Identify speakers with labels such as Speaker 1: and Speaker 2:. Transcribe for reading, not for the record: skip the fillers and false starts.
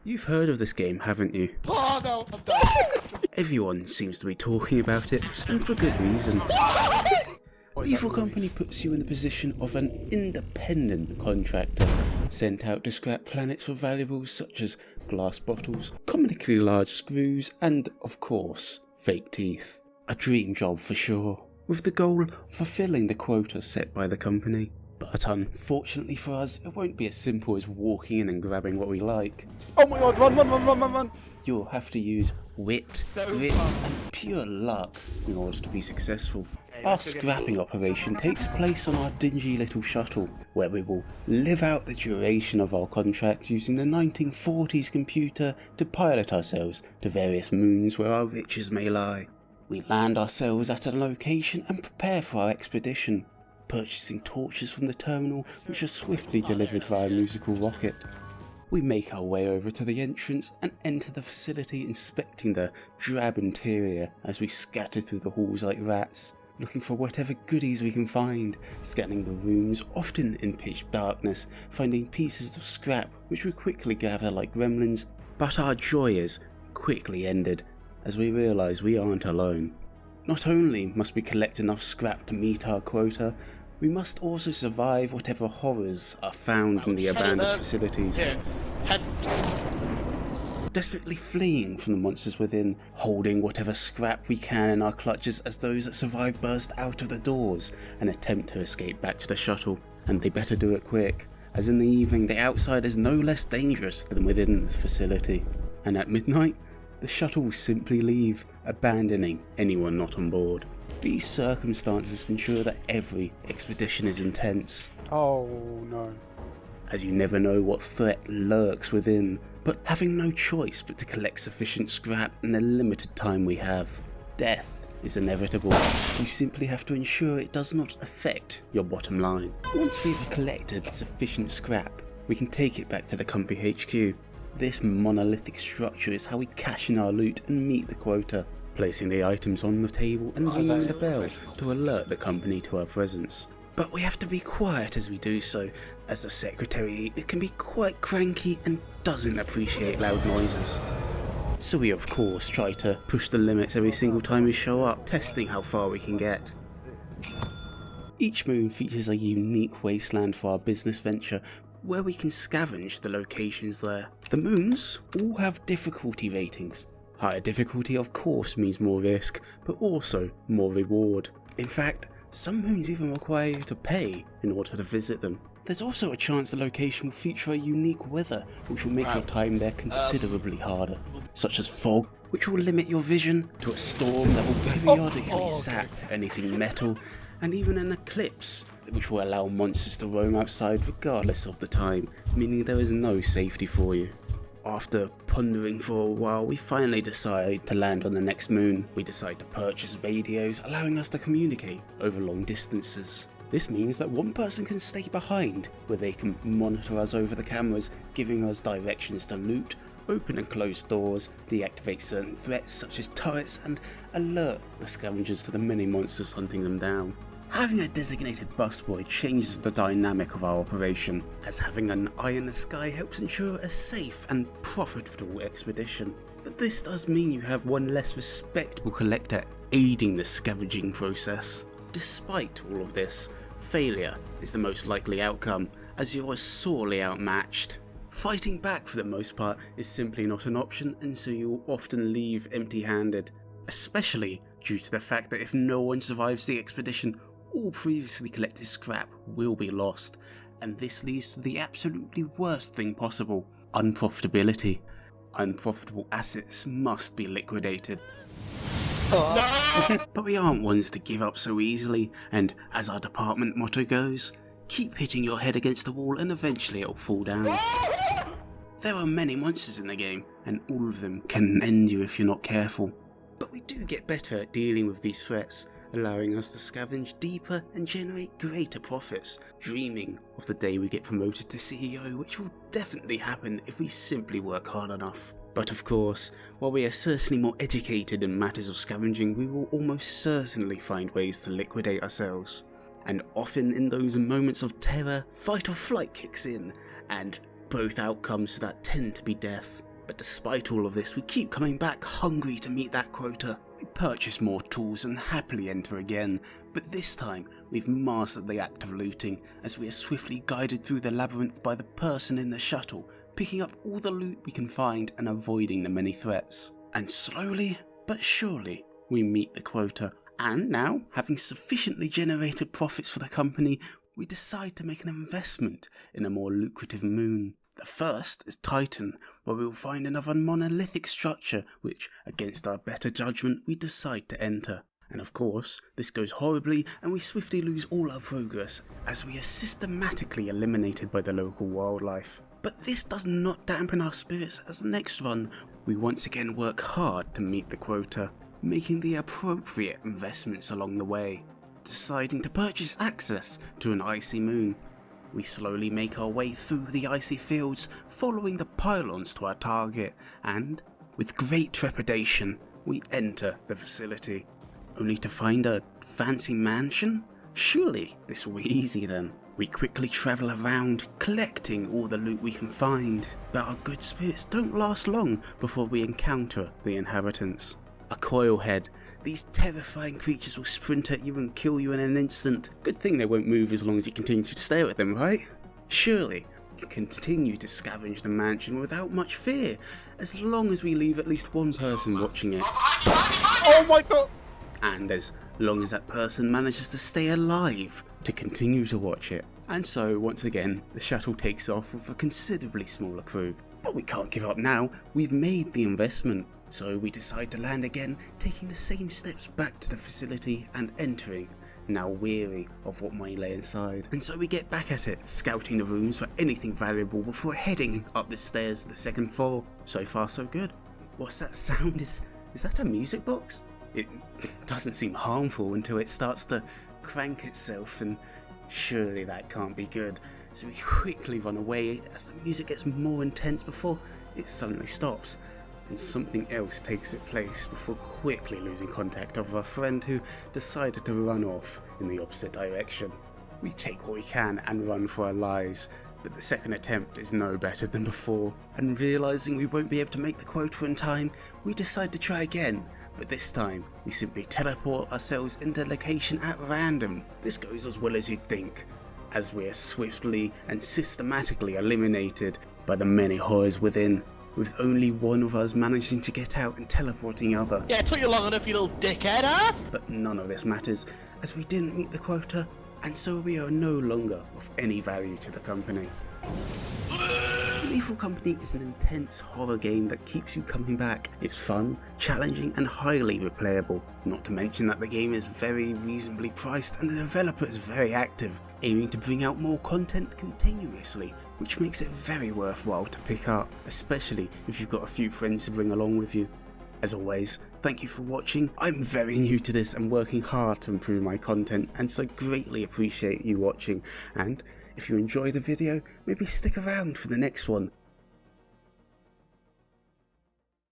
Speaker 1: You've heard of this game, haven't you?
Speaker 2: Oh no, I'm dying.
Speaker 1: Everyone seems to be talking about it, and for good reason. Lethal Company puts you in the position of an independent contractor, sent out to scrap planets for valuables such as glass bottles, comically large screws, and, of course, fake teeth. A dream job for sure, with the goal of fulfilling the quota set by the company. But unfortunately for us, it won't be as simple as walking in and grabbing what we like.
Speaker 2: Oh my god, run.
Speaker 1: You'll have to use wit, grit, and pure luck in order to be successful. Our scrapping operation takes place on our dingy little shuttle, where we will live out the duration of our contract using the 1940s computer to pilot ourselves to various moons where our riches may lie. We land ourselves at a location and prepare for our expedition, purchasing torches from the terminal which are swiftly delivered via musical rocket. We make our way over to the entrance and enter the facility, inspecting the drab interior as we scatter through the halls like rats, looking for whatever goodies we can find, scanning the rooms, often in pitch darkness, finding pieces of scrap which we quickly gather like gremlins. But our joy is quickly ended as we realise we aren't alone. Not only must we collect enough scrap to meet our quota, we must also survive whatever horrors are found in the abandoned facilities. Desperately fleeing from the monsters within, holding whatever scrap we can in our clutches as those that survive burst out of the doors and attempt to escape back to the shuttle. And they better do it quick, as in the evening the outside is no less dangerous than within this facility. And at midnight, the shuttle will simply leave, abandoning anyone not on board. These circumstances ensure that every expedition is intense.
Speaker 2: Oh no.
Speaker 1: As you never know what threat lurks within, but having no choice but to collect sufficient scrap in the limited time we have. Death is inevitable. You simply have to ensure it does not affect your bottom line. Once we've collected sufficient scrap, we can take it back to the company HQ. This monolithic structure is how we cash in our loot and meet the quota, placing the items on the table and ringing the bell to alert the company to our presence. But we have to be quiet as we do so, as the secretary can be quite cranky and doesn't appreciate loud noises. So we of course try to push the limits every single time we show up, testing how far we can get. Each moon features a unique wasteland for our business venture, where we can scavenge the locations there. The moons all have difficulty ratings. Higher difficulty of course means more risk, but also more reward. In fact, some moons even require you to pay in order to visit them. There's also a chance the location will feature a unique weather which will make your time there considerably harder, such as fog, which will limit your vision, to a storm that will periodically sap anything metal, and even an eclipse which will allow monsters to roam outside regardless of the time, meaning there is no safety for you. After pondering for a while, we finally decide to land on the next moon. We decide to purchase radios, allowing us to communicate over long distances. This means that one person can stay behind, where they can monitor us over the cameras, giving us directions to loot, open and close doors, deactivate certain threats such as turrets, and alert the scavengers to the many monsters hunting them down. Having a designated busboy changes the dynamic of our operation, as having an eye in the sky helps ensure a safe and profitable expedition. But this does mean you have one less respectable collector aiding the scavenging process. Despite all of this, failure is the most likely outcome, as you are sorely outmatched. Fighting back for the most part is simply not an option, and so you will often leave empty-handed, especially due to the fact that if no one survives the expedition, all previously collected scrap will be lost, and this leads to the absolutely worst thing possible: unprofitability. Unprofitable assets must be liquidated. But we aren't ones to give up so easily, and as our department motto goes, keep hitting your head against the wall and eventually it'll fall down. There are many monsters in the game, and all of them can end you if you're not careful. But we do get better at dealing with these threats, allowing us to scavenge deeper and generate greater profits, dreaming of the day we get promoted to CEO, which will definitely happen if we simply work hard enough. But of course, while we are certainly more educated in matters of scavenging, we will almost certainly find ways to liquidate ourselves. And often in those moments of terror, fight or flight kicks in, and both outcomes to that tend to be death. But despite all of this, we keep coming back hungry to meet that quota. We purchase more tools and happily enter again, but this time we've mastered the act of looting as we are swiftly guided through the labyrinth by the person in the shuttle, picking up all the loot we can find and avoiding the many threats. And slowly but surely we meet the quota, and now, having sufficiently generated profits for the company, we decide to make an investment in a more lucrative moon. The first is Titan, where we will find another monolithic structure which, against our better judgment, we decide to enter. And of course, this goes horribly and we swiftly lose all our progress as we are systematically eliminated by the local wildlife. But this does not dampen our spirits, as the next run we once again work hard to meet the quota, making the appropriate investments along the way, deciding to purchase access to an icy moon. We slowly make our way through the icy fields, following the pylons to our target, and, with great trepidation, we enter the facility, only to find a fancy mansion? Surely this will be easy then. We quickly travel around, collecting all the loot we can find, but our good spirits don't last long before we encounter the inhabitants. A coilhead. These terrifying creatures will sprint at you and kill you in an instant. Good thing they won't move as long as you continue to stare at them, right? Surely, we can continue to scavenge the mansion without much fear, as long as we leave at least one person watching it.
Speaker 2: Oh my god!
Speaker 1: And as long as that person manages to stay alive to continue to watch it. And so, once again, the shuttle takes off with a considerably smaller crew. But we can't give up now, we've made the investment. So we decide to land again, taking the same steps back to the facility and entering, now weary of what might lay inside. And so we get back at it, scouting the rooms for anything valuable before heading up the stairs to the second floor. So far so good. What's that sound? Is that a music box? It doesn't seem harmful until it starts to crank itself, and surely that can't be good. So we quickly run away as the music gets more intense before it suddenly stops, and something else takes its place before quickly losing contact of our friend who decided to run off in the opposite direction. We take what we can and run for our lives, but the second attempt is no better than before, and realising we won't be able to make the quota in time, we decide to try again, but this time we simply teleport ourselves into a location at random. This goes as well as you'd think, as we are swiftly and systematically eliminated by the many horrors within, with only one of us managing to get out and teleporting the other.
Speaker 3: Yeah, it took you long enough, you little dickhead, huh?
Speaker 1: But none of this matters, as we didn't meet the quota, and so we are no longer of any value to the company. Lethal Company is an intense horror game that keeps you coming back. It's fun, challenging and highly replayable, not to mention that the game is very reasonably priced and the developer is very active, aiming to bring out more content continuously, which makes it very worthwhile to pick up, especially if you've got a few friends to bring along with you. As always, thank you for watching. I'm very new to this and working hard to improve my content, and so greatly appreciate you watching, and if you enjoyed the video, maybe stick around for the next one.